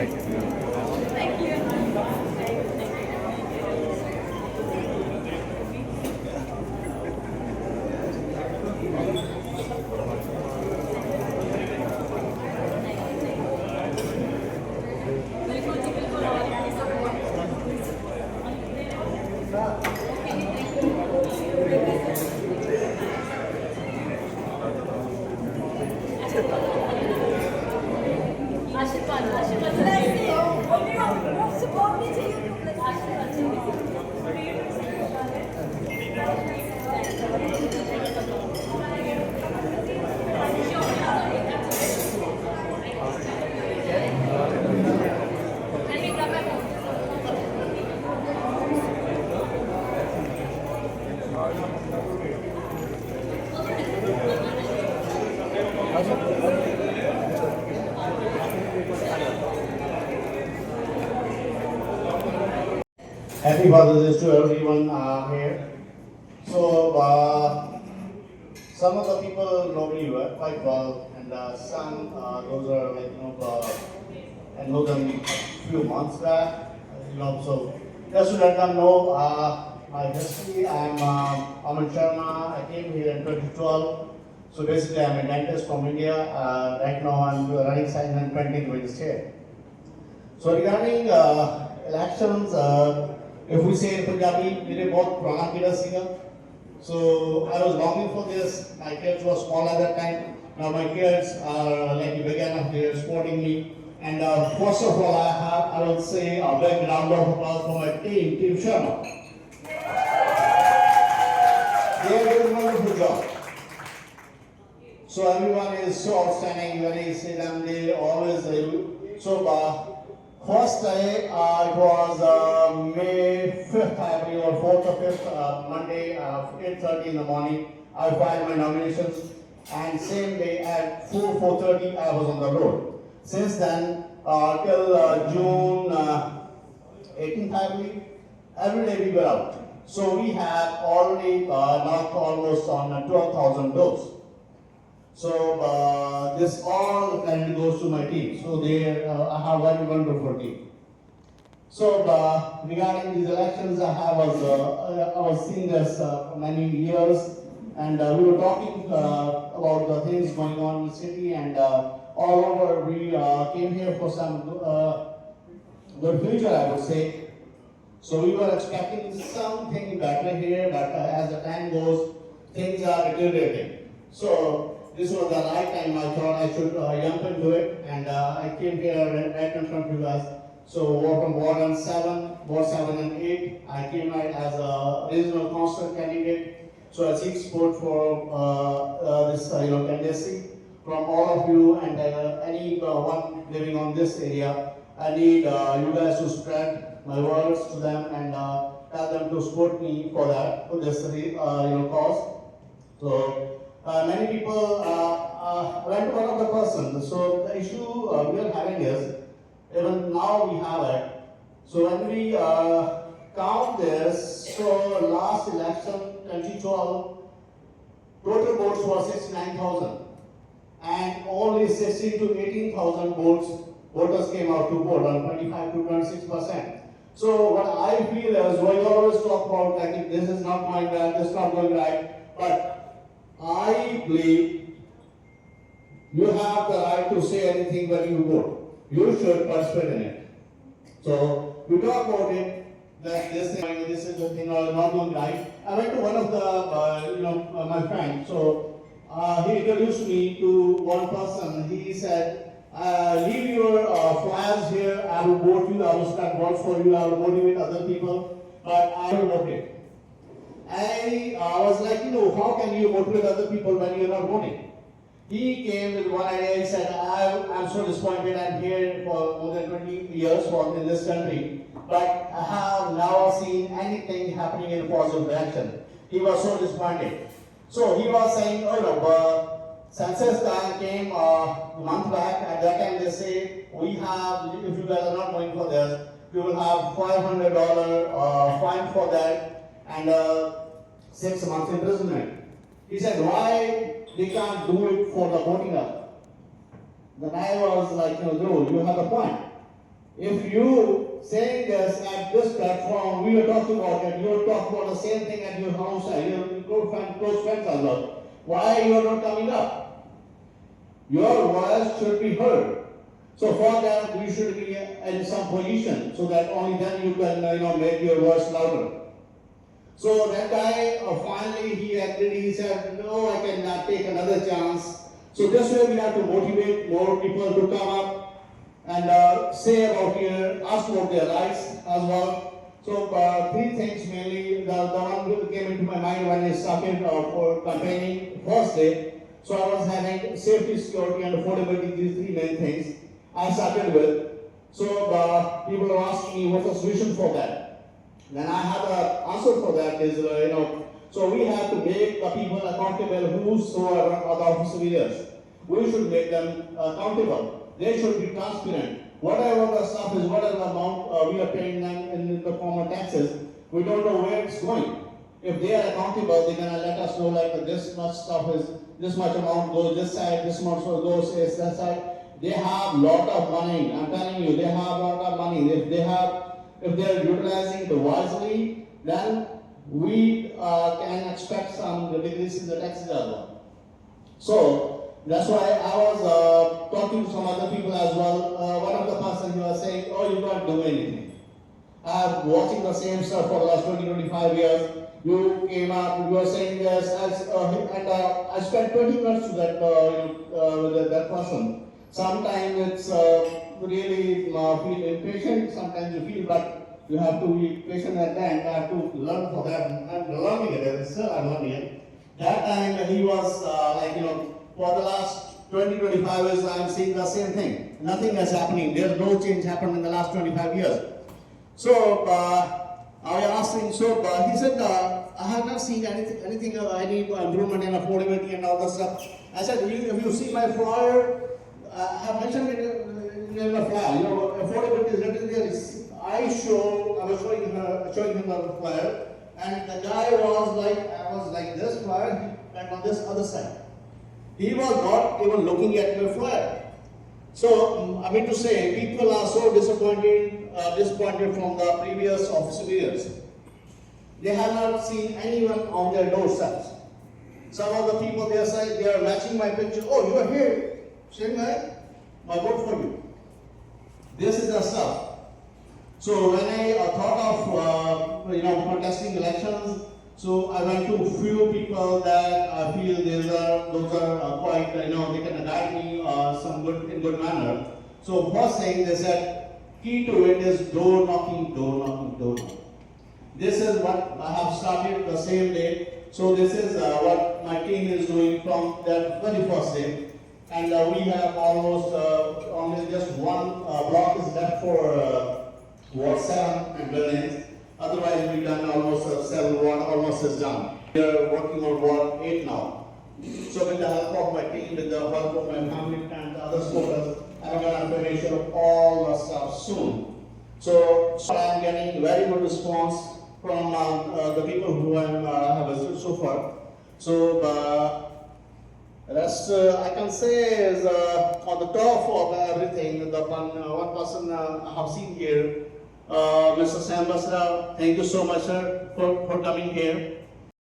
Thank you. आशीर्वाद आशीर्वाद support नहीं चाहिए आशीर्वाद Happy Father's Day to everyone here. So, some of the people know me quite well, and some, those are like, I know them a few months back, so just to let them know my history. I'm Aman Sharma. I came here in 2012. So basically, I'm a dentist from India. Right now, I'm running science and printing with the state. So regarding elections, if we say in Punjabi, मेरे बहुत पुराना period सीगा. So I was longing for this. My kids were small at that time. Now my kids are like big enough. They're supporting me. And first of all, I will say a big round of applause for my team Sharma. They are doing a wonderful job. So everyone is so outstanding. When I see them, they always first day, it was May 5th, I believe, or 4th or 5th, Monday, 8:30 in the morning. I filed my nominations, and same day at 4:30, I was on the road. Since then, till June 18th, I believe, every day we were out. So we have already knocked almost on 12,000 doors. So this all credit goes to my team. So they I have a very wonderful team. So regarding these elections, I was seeing this for many years, and we were talking about the things going on in the city, and all over we came here for some good future, I would say. So we were expecting something better here, but as the time goes, things are deteriorating. So this was the right time I thought I should jump into it, and I came here right in front of you guys. So from Ward 7, Ward 7 and 8, I came out as a regional council candidate. So I seek support for this candidacy from all of you, and anyone living on this area. I need you guys to spread my words to them and tell them to support me for that, for this cause. So. Many people went to one of the persons. So the issue we are having is, even now we have it. So when we count this, so last election 2012, total votes were 69,000, and only 16 to 18,000 voters came out to vote, on 25 to 26%. So what I feel is, we always talk about like this is not going right, this is not going right, but I believe you have the right to say anything when you vote. You should participate in it. So we talk about it, that this is the thing not going right. I went to one of the my friends. So he introduced me to one person. He said, leave your flyers here. I will vote you. I will start votes for you. I will motivate other people, but I will vote it. I was like, how can you motivate other people when you're not voting? He came with one idea. He said, I'm so disappointed. I'm here for more than 20 years in this country, but I have now seen anything happening in a positive direction. He was so disappointed. So he was saying, census time came a month back. At that time, they say, we have, if you guys are not going for this, we will have $500 fine for that, and 6 months imprisonment. He said, why they can't do it for the voting up? Then I was like, you have a point. If you saying this at this platform, we were talking about it, you were talking about the same thing at your house, your close friends as well. Why you are not coming up? Your voice should be heard. So for that, you should be in some position, so that only then you can, make your voice louder. So that guy, finally he agreed, he said, no, I cannot take another chance. So this way we have to motivate more people to come up and say about here, ask about their rights as well. So three things mainly, the one that came into my mind when I started for campaigning first day. So I was having safety, security and affordability, these three main things I started with. So people are asking me what's the solution for that. Then I have an answer for that is, so we have to make the people accountable whosoever are the office leaders. We should make them accountable. They should be transparent. Whatever the stuff is, whatever amount we are paying them in the form of taxes, we don't know where it's going. If they are accountable, they're gonna let us know like this much stuff is, this much amount goes this side, this much goes that side. They have lot of money. I'm telling you, they have a lot of money. If they are utilizing it wisely, then we can expect some decrease in the taxes as well. So that's why I was talking to some other people as well. One of the person who was saying, "Oh, you can't do anything." I'm watching the same stuff for the last 20-25 years. You came up, you were saying this, and I spent 20 minutes to that with that person. Sometimes it's really feel impatient, sometimes you feel but you have to be patient at that, I have to learn for that. I'm learning it, still I'm learning it. That time he was for the last 20-25 years I'm seeing the same thing. Nothing is happening, there's no change happened in the last 25 years. So I asked him, he said, I have not seen anything any improvement in affordability and all that stuff. I said, if you see my flyer, I have mentioned it in the flyer, affordability is written there. I was showing him the flyer, and the guy was like this flyer, and on this other side. He was not even looking at my flyer. So, I mean to say, people are so disappointed from the previous office leaders. They have not seen anyone on their doorsteps. Some of the people they say they are matching my picture. Oh, you are here, same guy. I vote for you. This is the stuff. So when I thought of contesting elections, so I went to few people that I feel those are quite they can guide me in good manner. So first thing they said, key to it is door knocking, door knocking, door knocking. This is what I have started the same day. So this is what my team is doing from that very first day. And we have almost only just one block is left for Ward 7 and buildings. Otherwise, we've done almost 7 Ward, almost is done. We are working on Ward 8 now. So with the help of my team, with the help of my family and other supporters, I'm going to finish up all the stuff soon. So I'm getting very good response from the people who have visited so far. So rest I can say is on the top of everything. The one person I have seen here, Mr. Sam Basra. Thank you so much, sir, for coming here.